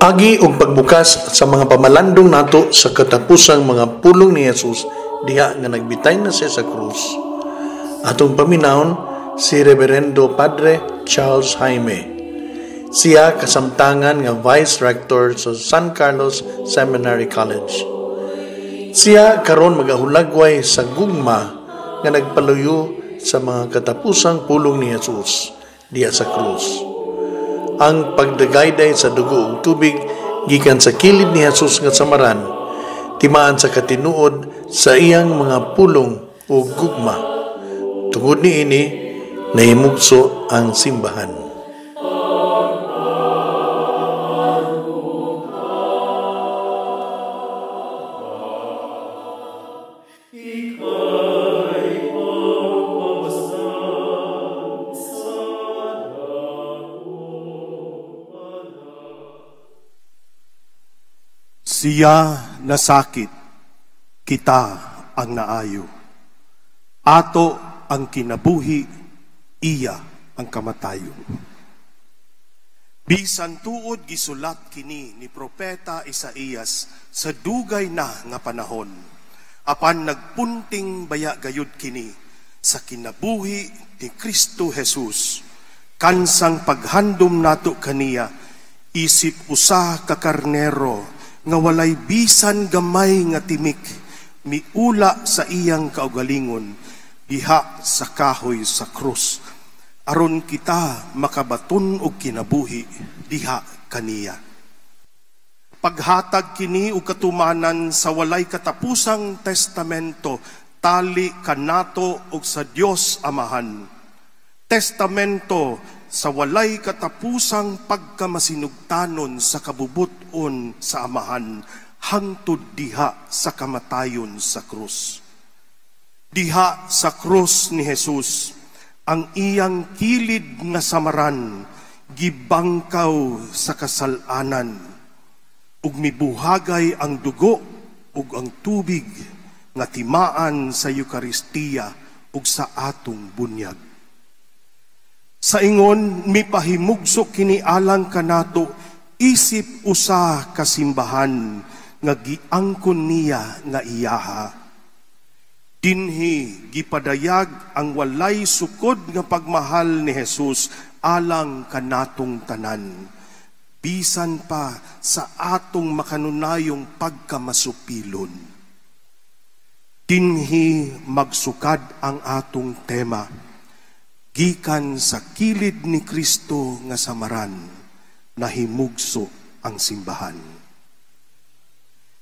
Agi og pagbukas sa mga pamalandong nato sa katapusang mga pulong ni Jesus diha nga nagbitay na siya sa krus. Atong paminahon si Reverendo Padre Charles Jaime. Siya kasamtangan nga Vice Rector sa San Carlos Seminary College. Siya karon magahulagway sa gugma nga nagpaluyo sa mga katapusang pulong ni Jesus diha sa krus. Ang pagdagayday sa dugo ug tubig gikan sa kilid ni Jesus nga samaran timaan sa katinuod sa iyang mga pulong o gugma. Tungod niini nahimugso ang simbahan. Siya nasakit, kita ang naayo. Ato ang kinabuhi, iya ang kamatayon. Bisan tuod gisulat kini ni Propeta Isaías sa dugay na nga panahon. Apan nagpunting baya gayud kini sa kinabuhi ni Kristo Jesus. Kansang paghandom nato kaniya, isip usa ka karnero, nga walay bisan gamay nga timik, miula sa iyang kaugalingon, diha sa kahoy sa krus. Aron kita makabaton og kinabuhi, diha kaniya. Paghatag kini og katumanan sa walay katapusang testamento, tali kanato og sa Dios Amahan. Testamento sa walay katapusang pagkamasinugtanon sa kabubuton sa Amahan, hangtod diha sa kamatayon sa krus. Diha sa krus ni Jesus, ang iyang kilid nga samaran, gibangkaw sa kasalanan, ug mibuhagay ang dugo ug ang tubig nga timaan sa Eukaristiya ug sa atong bunyag. Sa ingon, mipahimugso kini alang kanato, isip usa kasimbahan, nga giangkon niya nga iyaha. Dinhi gipadayag ang walay sukod nga pagmahal ni Jesus alang kanatong tanan. Bisan pa sa atong makanunayong pagkamasupilon. Dinhi magsukad ang atong tema. Gikan sa kilid ni Kristo nga samaran, nahimugso ang simbahan.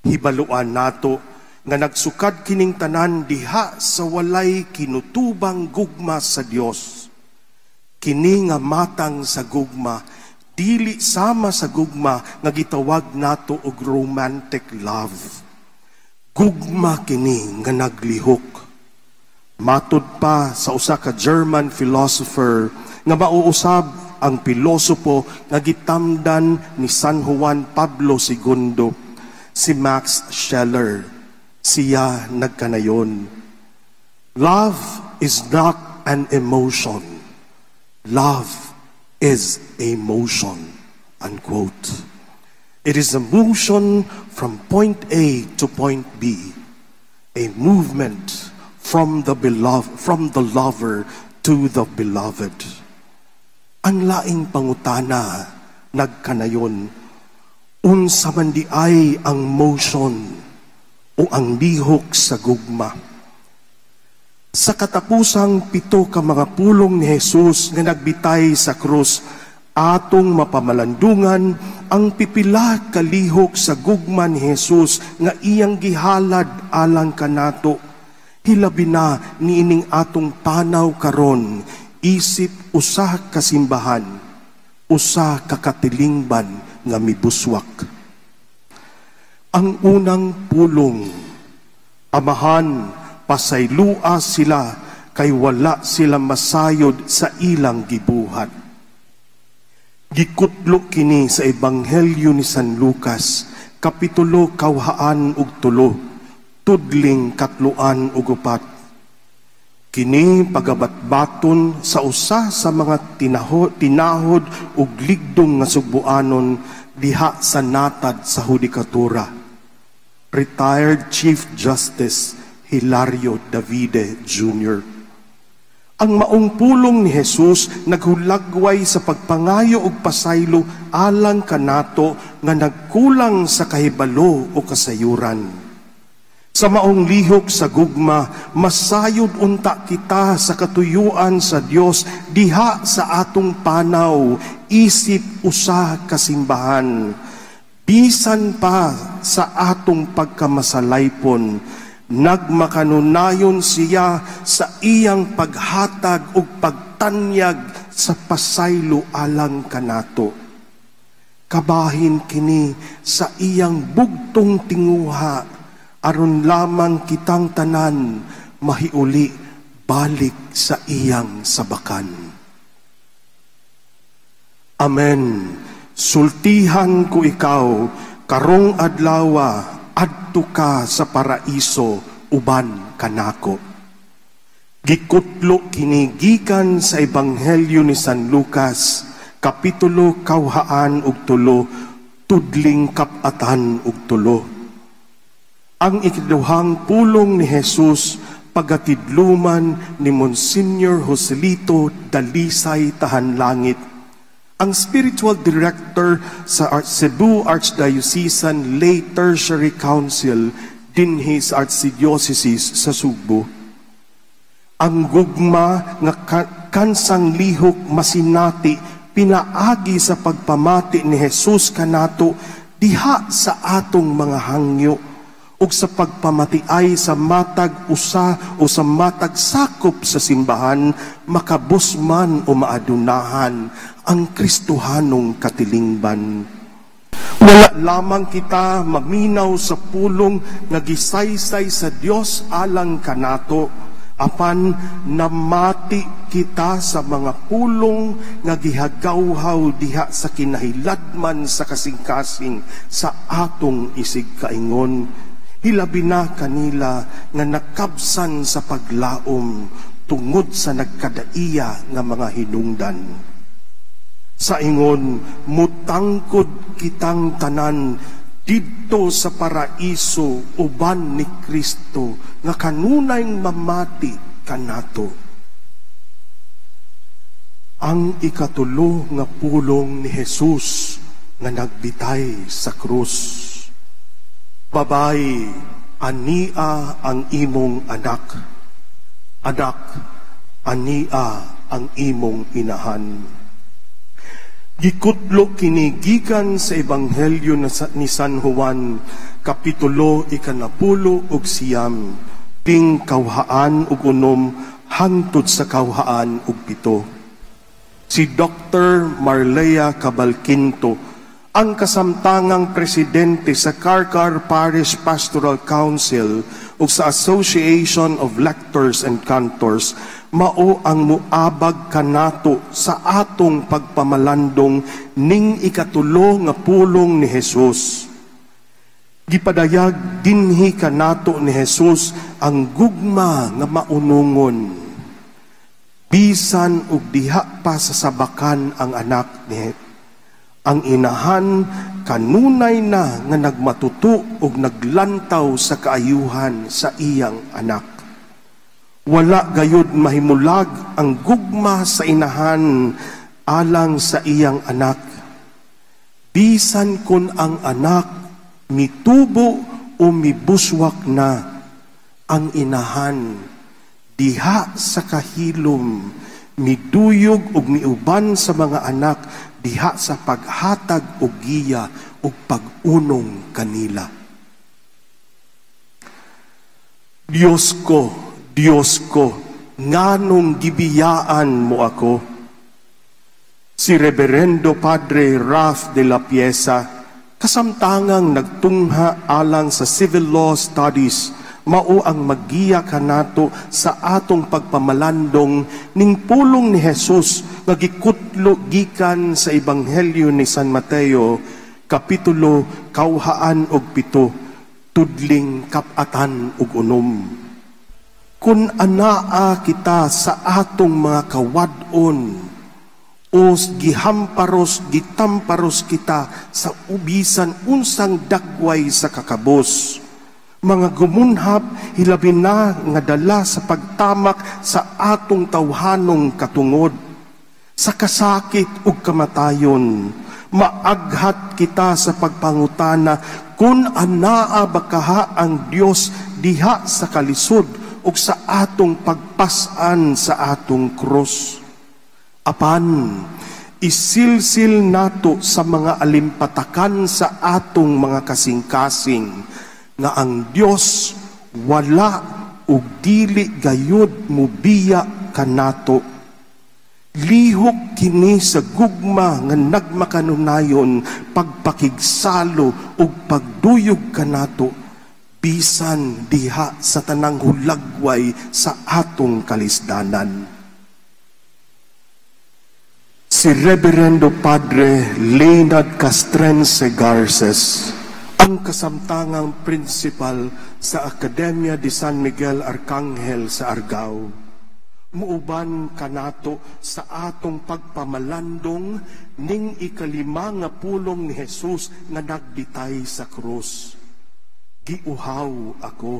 Hibaluan nato nga nagsukad kining tanan diha sa walay kinutubang gugma sa Dios. Kini nga matang sa gugma, dili sama sa gugma nga gitawag nato og romantic love. Gugma kini nga naglihok. Matud pa sa usa ka German philosopher nga mauusab ang pilosopo nga gitamdan ni San Juan Pablo II, si Max Scheler. Siya nagkanayon, love is not an emotion. Love is a motion. Unquote. It is a motion from point A to point B. A movement from the lover to the beloved. Ang laing pangutana nagkanayon, unsa man di ay ang motion o ang lihok sa gugma. Sa katapusang 7 ka mga pulong ni Jesus nga nagbitay sa krus, atong mapamalandungan ang pipila ka lihok sa gugma ni Jesus nga iyang gihalad alang kanato. Hilabi na niining atong panaw karon, isip usa ka simbahan, usa ka katilingban nga mibuswak. Ang unang pulong, Amahan, pasaylua sila kay wala sila masayod sa ilang gibuhat. Gikutlo kini sa Ebanghelyo ni San Lucas, Kapitulo 2 ug 3. Tudling 3 ug 4. Kini pagabatbaton sa usa sa mga tinahod ug ligdong nga sugbuanon diha sa natad sa hudikatura. Retired Chief Justice Hilario Davide Jr. Ang maong pulong ni Jesus naghulagway sa pagpangayo og pasaylo alang kanato nga nagkulang sa kahibalo o kasayuran. Sa maong lihok sa gugma, masayod unta kita sa katuyuan sa Dios diha sa atong panaw, isip usa kasimbahan. Bisan pa sa atong pagkamasalaypon, nagmakanunayon siya sa iyang paghatag ug pagtanyag sa pasaylo alang kanato. Kabahin kini sa iyang bugtong tinguha, aron lamang kitang tanan mahiuli balik sa iyang sabakan. Amen. Sultihan ko ikaw, karong adlawa, adto ka sa paraiso uban kanako. Gikutlo kini gikan sa Ebanghelyo ni San Lucas, kapitulo 2 ug 3, tudling 4 ug 3. Ang ikaduhang pulong ni Jesus pagatidluman ni Monsignor Joselito Dalisay Tahanlangit, ang spiritual director sa Cebu Archdiocesan Lay Tertiary Council dinhi sa Archdiocese sa Sugbo. Ang gugma nga kansang lihok masinati pinaagi sa pagpamati ni Jesus kanato diha sa atong mga hangyo ug sa pagpamatiay sa matag usa o sa matag sakop sa simbahan, makabusman o maadunahan ang Kristohanong katilingban. Wala lamang kita maminaw sa pulong nga gisaysay sa Dios alang kanato, apan namati kita sa mga pulong nga gihagawhaw diha sa kinahiladman sa kasing-kasing sa atong isig kaingon. Hilabi na kanila nga nakabsan sa paglaom tungod sa nagkadaiya nga mga hinungdan. Sa ingon, mutangkod kitang tanan didto sa paraiso uban ni Kristo nga kanunay mamati kanato. Ang ikatulo nga pulong ni Jesus nga nagbitay sa krus. Babae, ania ang imong anak. Anak, ania ang imong inahan. Gikutlo kini gikan sa Ebanghelyo ni San Juan, kapitulo 10 ug 9, ping 2 ug 6 hangtod sa 2 ug 7. Si Dr. Marlea Cabalquinto, ang kasamtangang presidente sa Karkar Parish Pastoral Council o sa Association of Lectors and Cantors, mao ang muabag kanato sa atong pagpamalandong ning ikatulo nga pulong ni Jesus. Gipadayag dinhi kanato ni Jesus ang gugma nga maunungon. Bisan ug diha pa sa sabakan ang anak ni ang inahan kanunay na nga nagmatuto ug naglantaw sa kaayuhan sa iyang anak. Wala gayud mahimulag ang gugma sa inahan alang sa iyang anak. Bisan kun ang anak mitubo o mibuswak na, ang inahan diha sa kahilom miduyog ug miuban sa mga anak diha sa paghatag og giya ug pag-unong kanila. Diyos ko, nganong gibiyaan mo ako? Si Reverendo Padre Raf de la Piesa, kasamtangang nagtungha alang sa Civil Law Studies, mao ang maggiya kanato sa atong pagpamalandong ning pulong ni Jesus nga gikutlo gikan sa Ebanghelyo ni San Mateo, kapitulo 2 ug 7, tudling 4 ug 6. Kun anaa kita sa atong mga kawadon, O gitamparos kita sa ubisan unsang dagway sa kakabos. Mga gumunhap, hilabi na nga dala sa pagtamak sa atong tawhanong katungod. Sa kasakit ug kamatayon, maaghat kita sa pagpangutana kung anaa bakaha ang Dios diha sa kalisod ug sa atong pagpasan sa atong krus. Apan, isilsil nato sa mga alimpatakan sa atong mga kasing-kasing nga ang Dios wala ug dili gayud mubiya kanato. Lihok kini sa gugma nga nagmakanunayon pagpakigsalo ug pagduyog kanato bisan diha sa tanang hulagway sa atong kalisdanan. Si Reverendo Padre Leonard Castrense Garces, ang kasamtangang principal sa Academia de San Miguel Arcangel sa Argao, muuban kanato sa atong pagpamalandong ning ikalima nga pulong ni Jesus nga nagbitay sa krus. Giuhaw ako.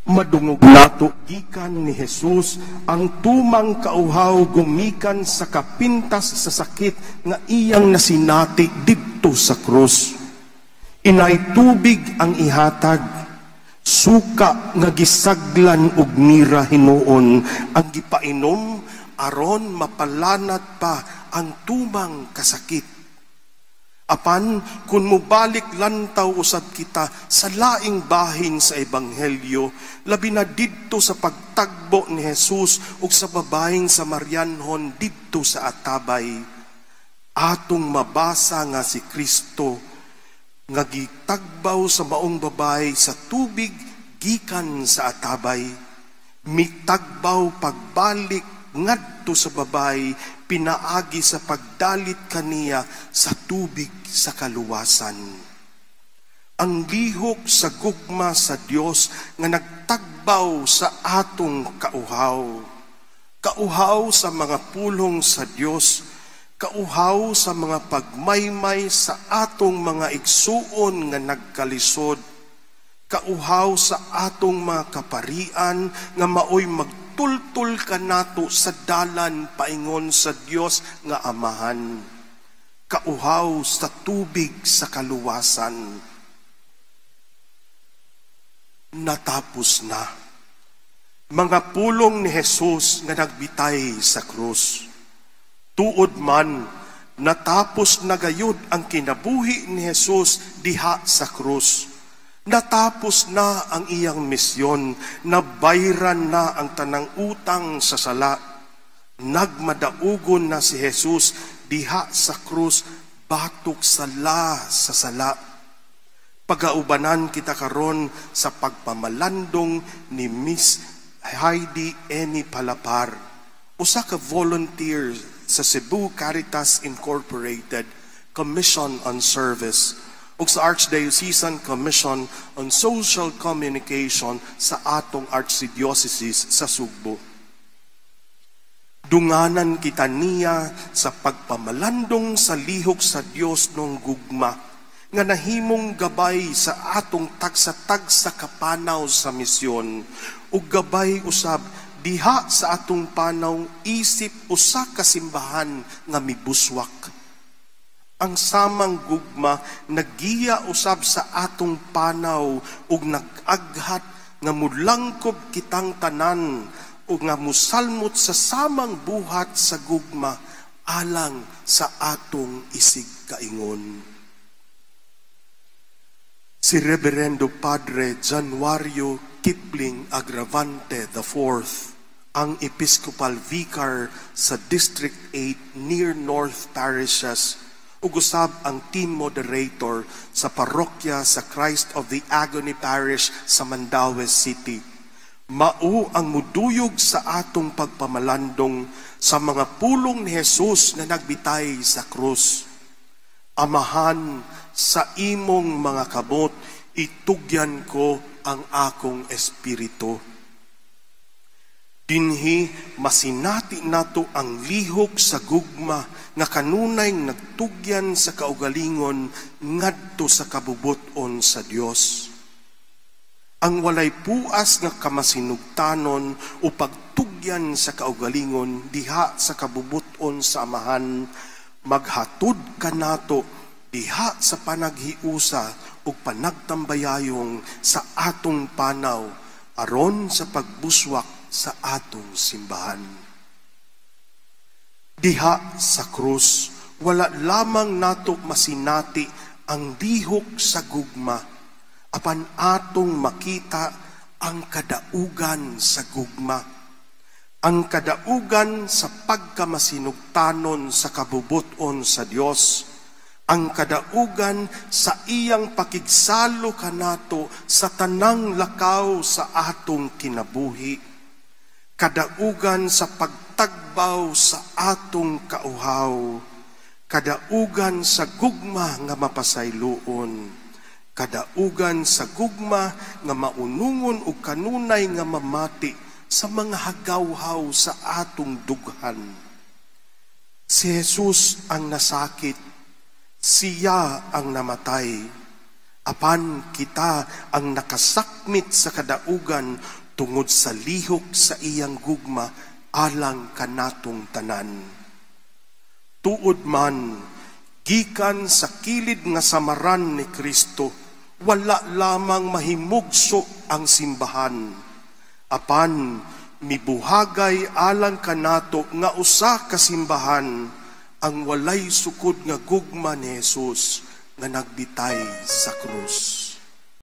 Madungog nato gikan ni Jesus ang tumang kauhaw gumikan sa kapintas sa sakit nga iyang nasinati didto sa krus. Inay tubig ang ihatag, suka nga gisaglan ug mira hinuon ang gipainom aron mapalanat pa ang tumang kasakit. Apan, kung mubalik lantaw usab kita sa laing bahin sa Ebanghelyo, labi na didto sa pagtagbo ni Jesus ug sa babaeng Samarianhon didto sa Atabay, atong mabasa nga si Kristo nga gitagbaw sa maong babae sa tubig gikan sa Atabay, mitagbaw pagbalik ngadto sa babae pinaagi sa pagdalit kaniya sa tubig sa kaluwasan. Ang lihok sa gugma sa Dios nga nagtagbaw sa atong kauhaw. Kauhaw sa mga pulong sa Dios, kauhaw sa mga pagmaymay sa atong mga igsuon nga nagkalisod, kauhaw sa atong mga kaparian nga maoy magtultul kanato sa dalan paingon sa Dios nga Amahan. Kauhaw sa tubig sa kaluwasan. Natapos na. Mga pulong ni Jesus nga nagbitay sa krus. Tuod man, natapos na gayud ang kinabuhi ni Jesus diha sa krus. Natapos na ang iyang misyon, nabayran na ang tanang utang sa sala. Nagmadaugon na si Jesus diha sa krus, batok sala sa sala. Pagaubanan kita karon sa pagpamalandong ni Miss Heidi Eni Palapar, usa ka volunteer sa Cebu Caritas Incorporated, Commission on Service, ug sa Archdiocesan Commission on Social Communication sa atong Archdiocese sa Sugbo. Dunganan kita niya sa pagpamalandong sa lihok sa Dios nung gugma, nga nahimong gabay sa atong tagsa-tagsa kapanaw sa misyon, ug gabay usab diha sa atong panaw isip usa ka simbahan nga mibuswak. Ang samang gugma naggiya usab sa atong panaw ug nag-aghat nga mulangkob kitang tanan ug nga musalmot sa samang buhat sa gugma alang sa atong isig kaingon. Si Reverendo Padre Januario Kipling Agravante IV, ang Episcopal Vicar sa District 8 near North Parishes, ug usab ang team moderator sa parokya sa Christ of the Agony Parish sa Mandaue City. Mao ang muduyog sa atong pagpamalandong sa mga pulong ni Jesus na nagbitay sa krus. Amahan, sa imong mga kabot, itugyan ko ang akong espiritu. Dinhi masinati nato ang lihok sa gugma nga kanunay nagtugyan sa kaugalingon ngadto sa kabubuton sa Dios. Ang walay puas nga kamasinugtanon o pagtugyan sa kaugalingon diha sa kabubuton sa Amahan, maghatod kanato diha sa panaghiusa ug panagtambayayong sa atong panaw aron sa pagbuswak sa atong simbahan. Diha sa krus, wala lamang nato masinati ang lihok sa gugma, apan atong makita ang kadaugan sa gugma. Ang kadaugan sa pagkamasinugtanon sa kabubuton sa Dios, ang kadaugan sa iyang pakigsalo kanato sa tanang lakaw sa atong kinabuhi, kadaugan sa pagtagbaw sa atong kauhaw, kadaugan sa gugma nga mapasayloon, kadaugan sa gugma nga maunungon o kanunay nga mamati sa mga hagawhaw sa atong dughan. Si Jesus ang nasakit, siya ang namatay, apan kita ang nakasakmit sa kadaugan tungod sa lihok sa iyang gugma alang kanatong tanan. Tuod man, gikan sa kilid nga samaran ni Kristo, wala lamang mahimugso ang simbahan, apan mibuhagay alang kanato nga usa ka simbahan ang walay sukod nga gugma ni Jesus nga nagbitay sa krus.